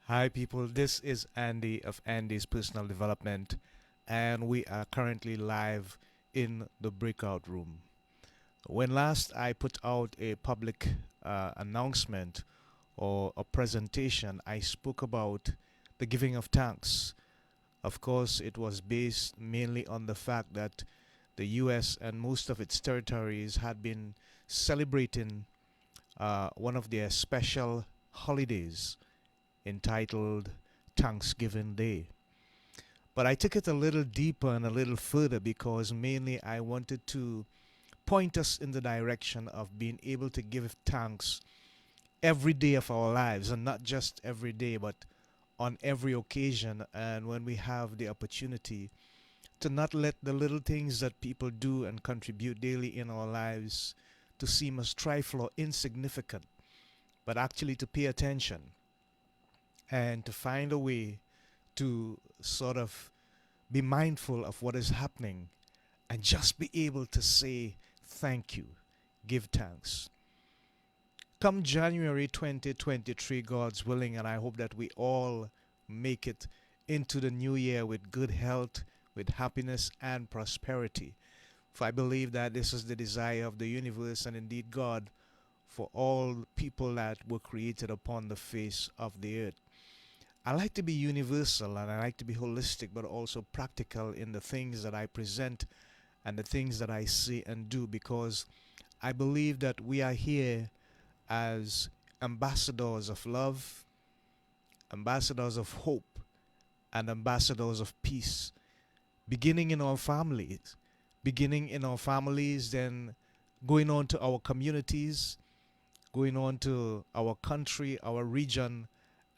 Hi, people. This is Andy of Andy's Personal Development, and we are currently live in the breakout room. When last I put out a public announcement or a presentation, I spoke about the giving of thanks. Of course, it was based mainly on the fact that the US and most of its territories had been celebrating one of their special holidays entitled Thanksgiving Day. But I took it a little deeper and a little further because mainly I wanted to point us in the direction of being able to give thanks every day of our lives, and not just every day, but on every occasion. And when we have the opportunity to not let the little things that people do and contribute daily in our lives to seem as trifle or insignificant, but actually to pay attention and to find a way to sort of be mindful of what is happening and just be able to say thank you, give thanks. Come January 2023, God's willing, and I hope that we all make it into the new year with good health, with happiness and prosperity. For I believe that this is the desire of the universe and indeed God for all people that were created upon the face of the earth. I like to be universal and I like to be holistic, but also practical in the things that I present and the things that I say and do, because I believe that we are here as ambassadors of love, ambassadors of hope, and ambassadors of peace, beginning in our families, then going on to our communities, going on to our country, our region,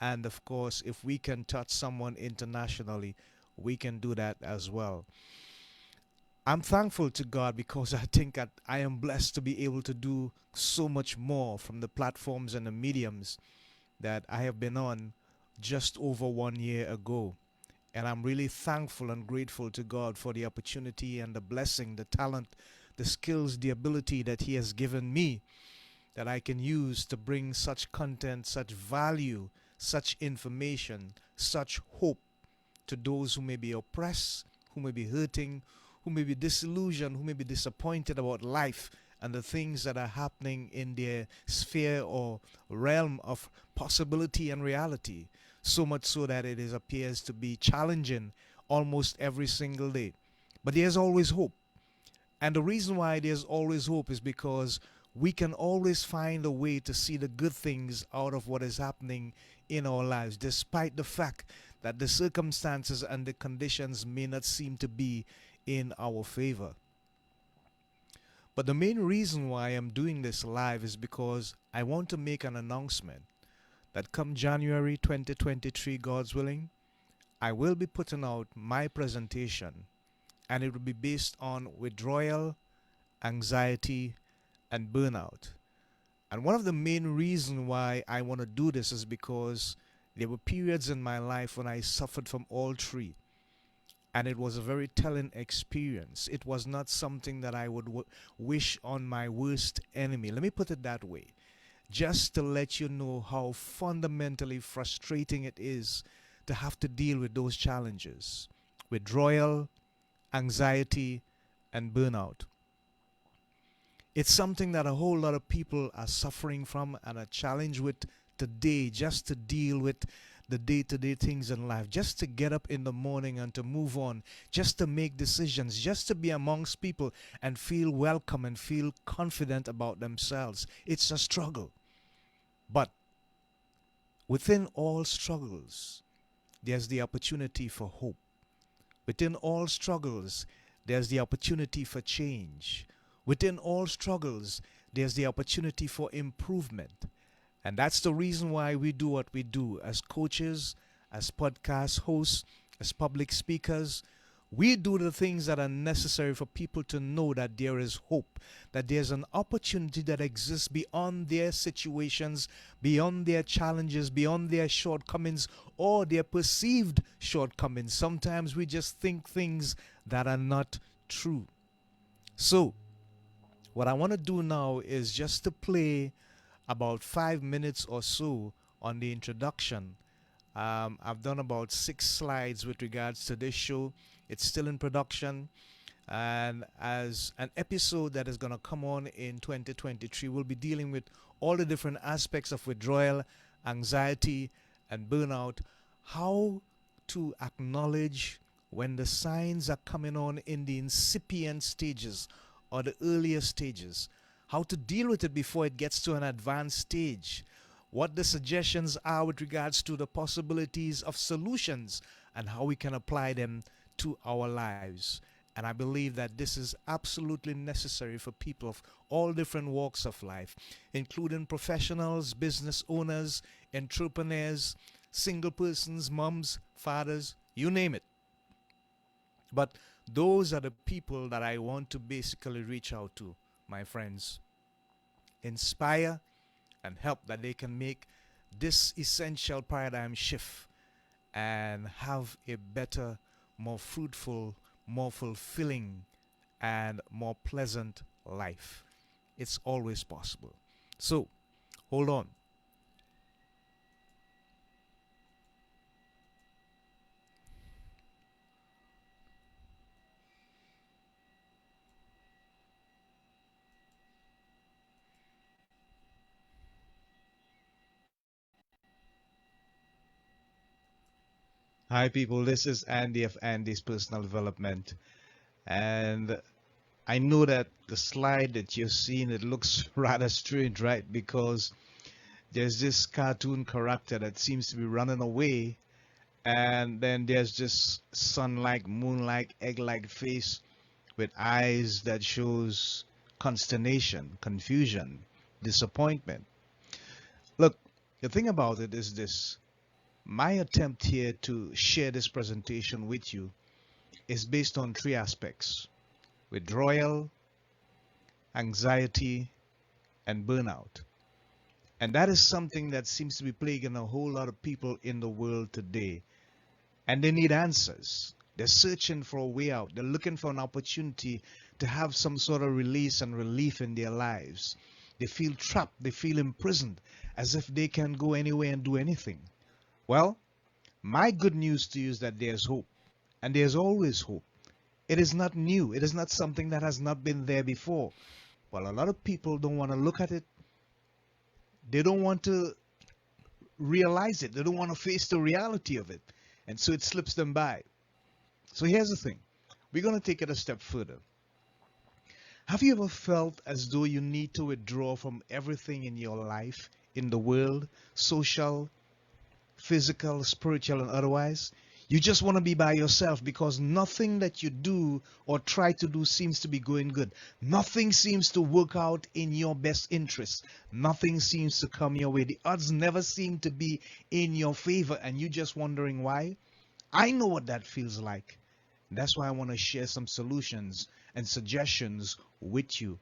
and of course, if we can touch someone internationally, we can do that as well. I'm thankful to God because I think that I am blessed to be able to do so much more from the platforms and the mediums that I have been on just over 1 year ago. And I'm really thankful and grateful to God for the opportunity and the blessing, the talent, the skills, the ability that He has given me that I can use to bring such content, such value, such information, such hope to those who may be oppressed, who may be hurting, who may be disillusioned, who may be disappointed about life and the things that are happening in their sphere or realm of possibility and reality. So much so that it is, appears to be challenging almost every single day. But there's always hope. And the reason why there's always hope is because we can always find a way to see the good things out of what is happening in our lives, despite the fact that the circumstances and the conditions may not seem to be in our favor. But the main reason why I'm doing this live is because I want to make an announcement that come January 2023, God's willing, I will be putting out my presentation, and it will be based on withdrawal, anxiety, and burnout. And one of the main reasons why I want to do this is because there were periods in my life when I suffered from all three. And it was a very telling experience. It was not something that I would wish on my worst enemy. Let me put it that way. Just to let you know how fundamentally frustrating it is to have to deal with those challenges: withdrawal, anxiety, and burnout. It's something that a whole lot of people are suffering from and are challenged with today, just to deal with the day to day things in life, just to get up in the morning and to move on, just to make decisions, just to be amongst people and feel welcome and feel confident about themselves. It's a struggle. But within all struggles, there's the opportunity for hope. Within all struggles, there's the opportunity for change. Within all struggles, there's the opportunity for improvement. And that's the reason why we do what we do as coaches, as podcast hosts, as public speakers. We do the things that are necessary for people to know that there is hope, that there's an opportunity that exists beyond their situations, beyond their challenges, beyond their shortcomings or their perceived shortcomings. Sometimes we just think things that are not true. So, what I want to do now is just to play about 5 minutes or so on the introduction I've done about 6 slides with regards to this show. It's still in production. And as an episode that is going to come on in 2023, we'll be dealing with all the different aspects of withdrawal, anxiety, and burnout. How to acknowledge when the signs are coming on in the incipient stages or the earlier stages. How to deal with it before it gets to an advanced stage. What the suggestions are with regards to the possibilities of solutions and how we can apply them to our lives. And I believe that this is absolutely necessary for people of all different walks of life, including professionals, business owners, entrepreneurs, single persons, moms, fathers, you name it. But those are the people that I want to basically reach out to, my friends. Inspire and help that they can make this essential paradigm shift and have a better, more fruitful, more fulfilling, and more pleasant life. It's always possible. So, hold on. Hi, people. This is Andy of Andy's Personal Development. And I know that the slide that you're seeing, it looks rather strange, right? Because there's this cartoon character that seems to be running away, and then there's this sun-like, moon-like, egg-like face with eyes that shows consternation, confusion, disappointment. Look, the thing about it is this. My attempt here to share this presentation with you is based on 3 aspects: withdrawal, anxiety, and burnout. And that is something that seems to be plaguing a whole lot of people in the world today. And they need answers. They're searching for a way out. They're looking for an opportunity to have some sort of release and relief in their lives. They feel trapped. They feel imprisoned, as if they can go anywhere and do anything. Well, my good news to you is that there's hope. And there's always hope. It is not new. It is not something that has not been there before. Well, a lot of people don't want to look at it. They don't want to realize it. They don't want to face the reality of it. And so it slips them by. So here's the thing. We're going to take it a step further. Have you ever felt as though you need to withdraw from everything in your life, in the world, social, physical, spiritual, and otherwise? You just want to be by yourself because nothing that you do or try to do seems to be going good. Nothing seems to work out in your best interest. Nothing seems to come your way. The odds never seem to be in your favor, and you're just wondering why. I know what that feels like. That's why I want to share some solutions and suggestions with you.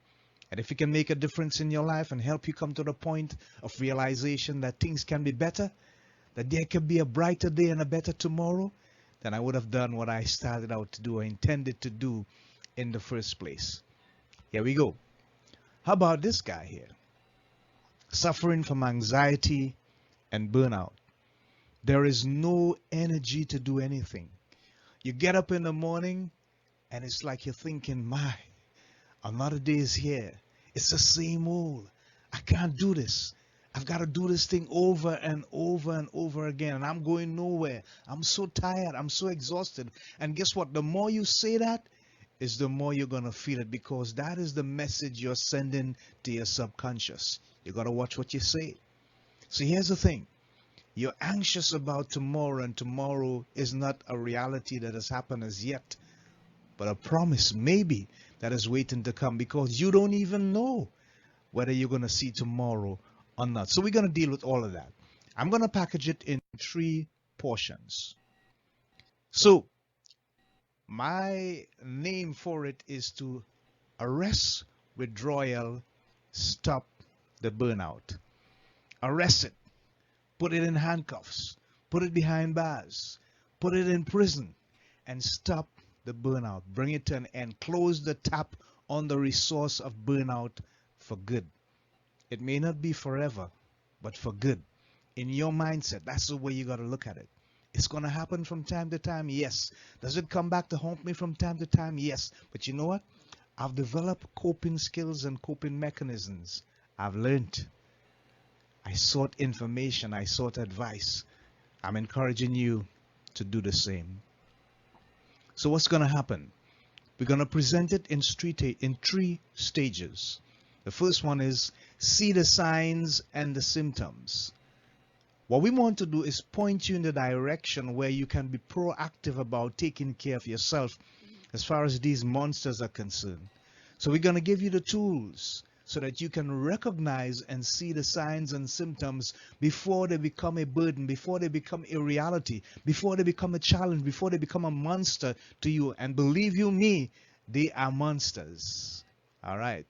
And if it can make a difference in your life and help you come to the point of realization that things can be better, that there can be a brighter day and a better tomorrow, then I would have done what I started out to do or intended to do in the first place. Here we go. How about this guy here? Suffering from anxiety and burnout. There is no energy to do anything. You get up in the morning and it's like you're thinking, my, another day is here. It's the same old. I can't do this. I've got to do this thing over and over and over again, and I'm going nowhere. I'm so tired. I'm so exhausted. And guess what? The more you say that, is the more you're going to feel it, because that is the message you're sending to your subconscious. You got to watch what you say. So here's the thing. You're anxious about tomorrow, and tomorrow is not a reality that has happened as yet, but a promise maybe that is waiting to come, because you don't even know whether you're going to see tomorrow or not. So we're going to deal with all of that. I'm going to package it in 3 portions. So my name for it is to arrest withdrawal, stop the burnout. Arrest it. Put it in handcuffs. Put it behind bars. Put it in prison. And stop the burnout. Bring it to an end. Close the tap on the resource of burnout for good. It may not be forever, but for good. In your mindset, that's the way you got to look at it. It's going to happen from time to time, yes. Does it come back to haunt me from time to time? Yes. But you know what? I've developed coping skills and coping mechanisms. I've learned. I sought information. I sought advice. I'm encouraging you to do the same. So what's going to happen? We're going to present it in three stages. The first one is see the signs and the symptoms. What we want to do is point you in the direction where you can be proactive about taking care of yourself as far as these monsters are concerned. So we're going to give you the tools so that you can recognize and see the signs and symptoms before they become a burden, before they become a reality, before they become a challenge, before they become a monster to you. And believe you me, they are monsters. All right.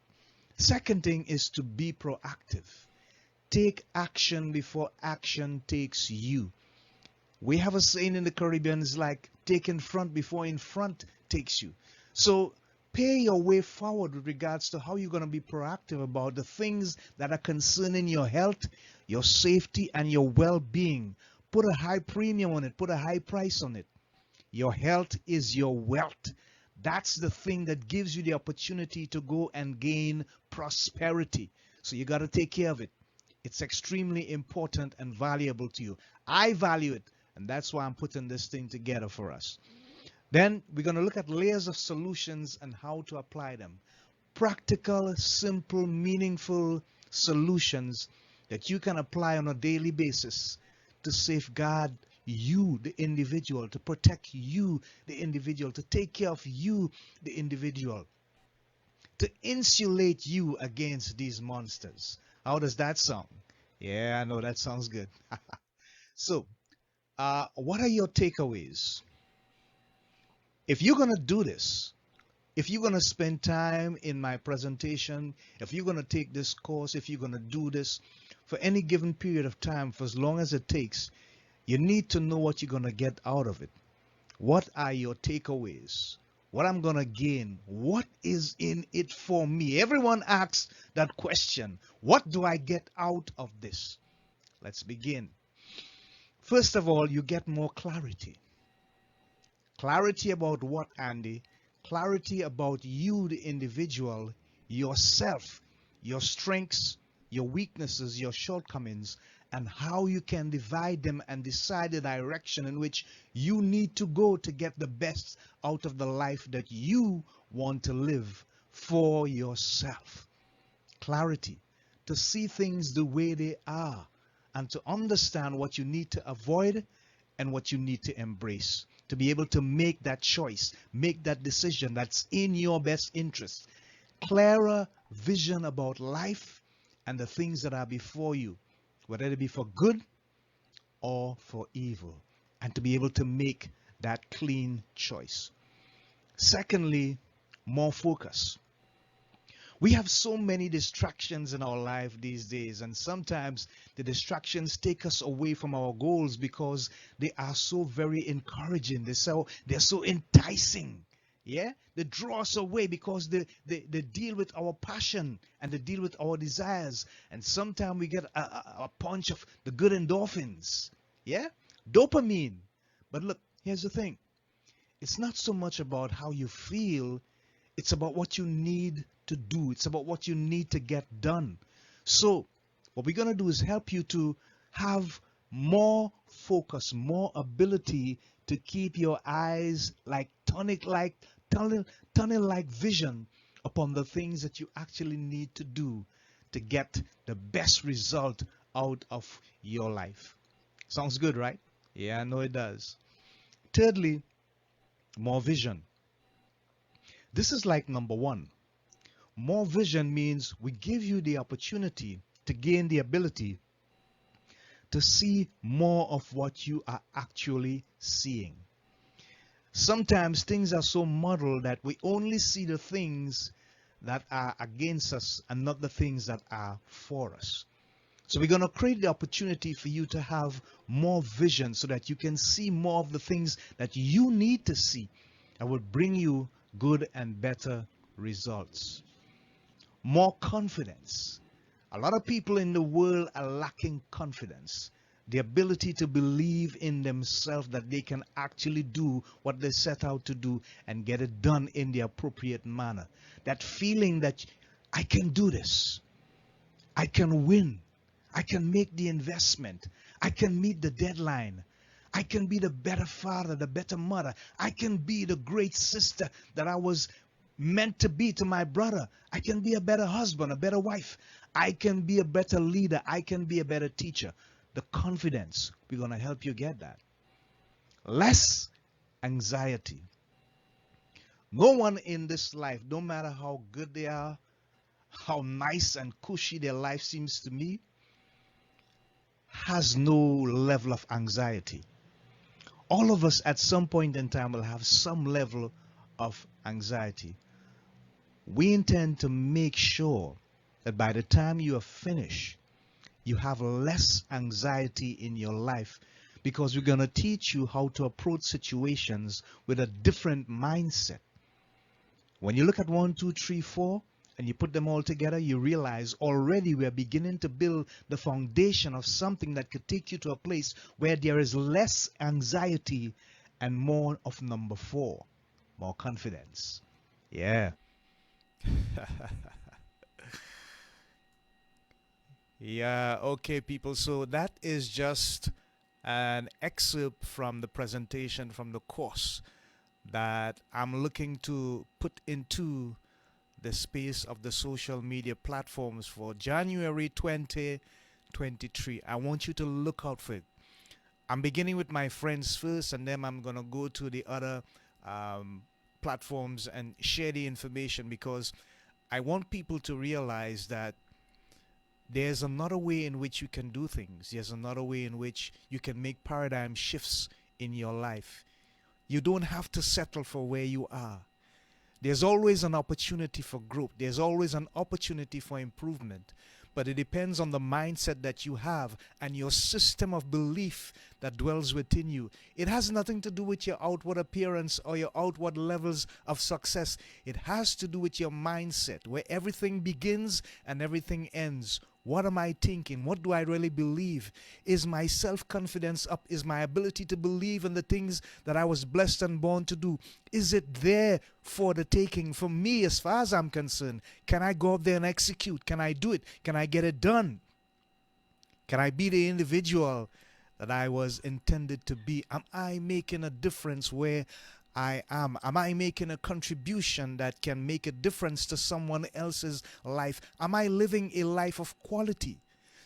Second thing is to be proactive. Take action before action takes you. We have a saying in the Caribbean, it's like take in front before in front takes you. So pay your way forward with regards to how you're going to be proactive about the things that are concerning your health, your safety, and your well-being. Put a high premium on it. Put a high price on it. Your health is your wealth. That's the thing that gives you the opportunity to go and gain prosperity. So you got to take care of it. It's extremely important and valuable to you. I value it, and that's why I'm putting this thing together for us. Then we're going to look at layers of solutions and how to apply them. Practical, simple, meaningful solutions that you can apply on a daily basis to safeguard you, the individual, to protect you, the individual, to take care of you, the individual, to insulate you against these monsters. How does that sound? Yeah, I know that sounds good. So, what are your takeaways? If you're going to do this, if you're going to spend time in my presentation, if you're going to take this course, if you're going to do this for any given period of time, for as long as it takes, you need to know what you're going to get out of it. What are your takeaways? What I'm going to gain? What is in it for me? Everyone asks that question. What do I get out of this? Let's begin. First of all, you get more clarity. Clarity about what, Andy? Clarity about you, the individual, yourself, your strengths, your weaknesses, your shortcomings, and how you can divide them and decide the direction in which you need to go to get the best out of the life that you want to live for yourself. Clarity, to see things the way they are and to understand what you need to avoid and what you need to embrace, to be able to make that choice, make that decision that's in your best interest. Clearer vision about life and the things that are before you, whether they be for good or for evil, and to be able to make that clean choice. Secondly, more focus. We have so many distractions in our life these days, and sometimes the distractions take us away from our goals because they are so very encouraging. They're so enticing. Yeah, they draw us away because they deal with our passion and they deal with our desires. And sometimes we get a punch of the good endorphins. Yeah, dopamine. But look, here's the thing. It's not so much about how you feel. It's about what you need to do. It's about what you need to get done. So what we're going to do is help you to have more focus, more ability to keep your eyes like tunnel-like vision upon the things that you actually need to do to get the best result out of your life. Sounds good, right? Yeah, I know it does. Thirdly, more vision. This is like number one. More vision means we give you the opportunity to gain the ability to see more of what you are actually seeing. Sometimes things are so muddled that we only see the things that are against us and not the things that are for us. So we're going to create the opportunity for you to have more vision so that you can see more of the things that you need to see that will bring you good and better results. More confidence. A lot of people in the world are lacking confidence. the ability to believe in themselves that they can actually do what they set out to do and get it done in the appropriate manner. That feeling that I can do this, I can win, I can make the investment, I can meet the deadline, I can be the better father, the better mother, I can be the great sister that I was meant to be to my brother, I can be a better husband, a better wife, I can be a better leader, I can be a better teacher. The confidence, we're going to help you get that. Less anxiety. No one in this life, no matter how good they are, how nice and cushy their life seems to me, has no level of anxiety. All of us at some point in time will have some level of anxiety. We intend to make sure that by the time you are finished, you have less anxiety in your life, because we're going to teach you how to approach situations with a different mindset. When you look at 1, 2, 3, 4, and you put them all together, you realize already we are beginning to build the foundation of something that could take you to a place where there is less anxiety and more of number 4, more confidence. Yeah. Yeah, okay, people. So that is just an excerpt from the presentation from the course that I'm looking to put into the space of the social media platforms for January 2023. I want you to look out for it. I'm beginning with my friends first, and then I'm going to go to the other platforms and share the information, because I want people to realize that there's another way in which you can do things. There's another way in which you can make paradigm shifts in your life. You don't have to settle for where you are. There's always an opportunity for growth. There's always an opportunity for improvement. But it depends on the mindset that you have and your system of belief that dwells within you. It has nothing to do with your outward appearance or your outward levels of success. It has to do with your mindset, where everything begins and everything ends. What am I thinking? What do I really believe? Is my self-confidence up? Is my ability to believe in the things that I was blessed and born to do? Is it there for the taking? For me, as far as I'm concerned, can I go up there and execute? Can I do it? Can I get it done? Can I be the individual that I was intended to be? Am I making a difference where I am? Am I making a contribution that can make a difference to someone else's life? Am I living a life of quality,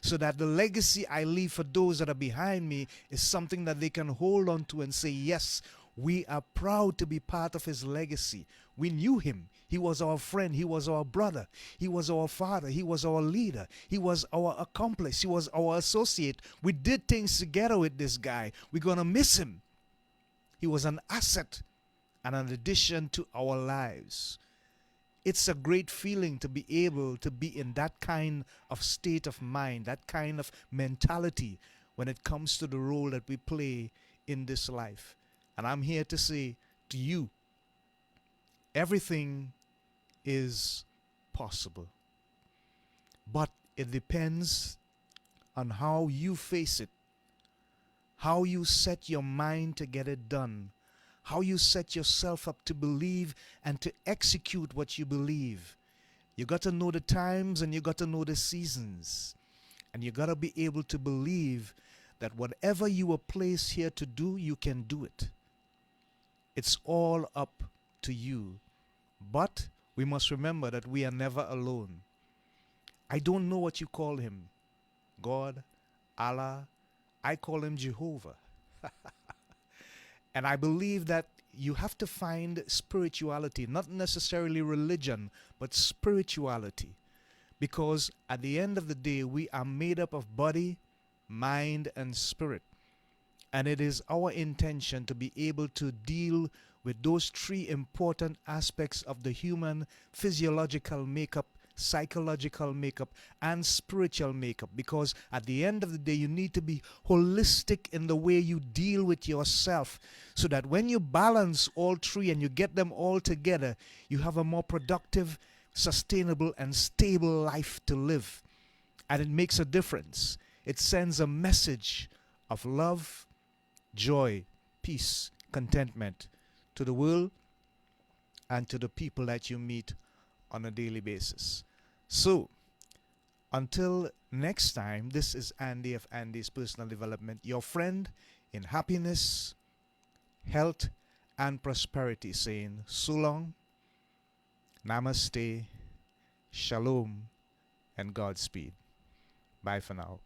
so that the legacy I leave for those that are behind me is something that they can hold on to and say, yes, we are proud to be part of his legacy. We knew him. He was our friend. He was our brother. He was our father. He was our leader. He was our accomplice. He was our associate. We did things together with this guy. We're going to miss him. He was an asset and an addition to our lives. It's a great feeling to be able to be in that kind of state of mind, that kind of mentality when it comes to the role that we play in this life. And I'm here to say to you, everything is possible. But it depends on how you face it, how you set your mind to get it done, how you set yourself up to believe and to execute what you believe. You got to know the times and you got to know the seasons. And you got to be able to believe that whatever you were placed here to do, you can do it. It's all up to you. But we must remember that we are never alone. I don't know what you call him. God, Allah, I call him Jehovah. And I believe that you have to find spirituality, not necessarily religion, but spirituality. Because at the end of the day, we are made up of body, mind, and spirit. And it is our intention to be able to deal with those three important aspects of the human physiological makeup, psychological makeup, and spiritual makeup. Because at the end of the day, you need to be holistic in the way you deal with yourself, so that when you balance all three and you get them all together, you have a more productive, sustainable, and stable life to live. And it makes a difference. It sends a message of love, joy, peace, contentment to the world and to the people that you meet on a daily basis. So, until next time, this is Andy of Andy's Personal Development, your friend in happiness, health, and prosperity, saying so long, namaste, shalom, and Godspeed. Bye for now.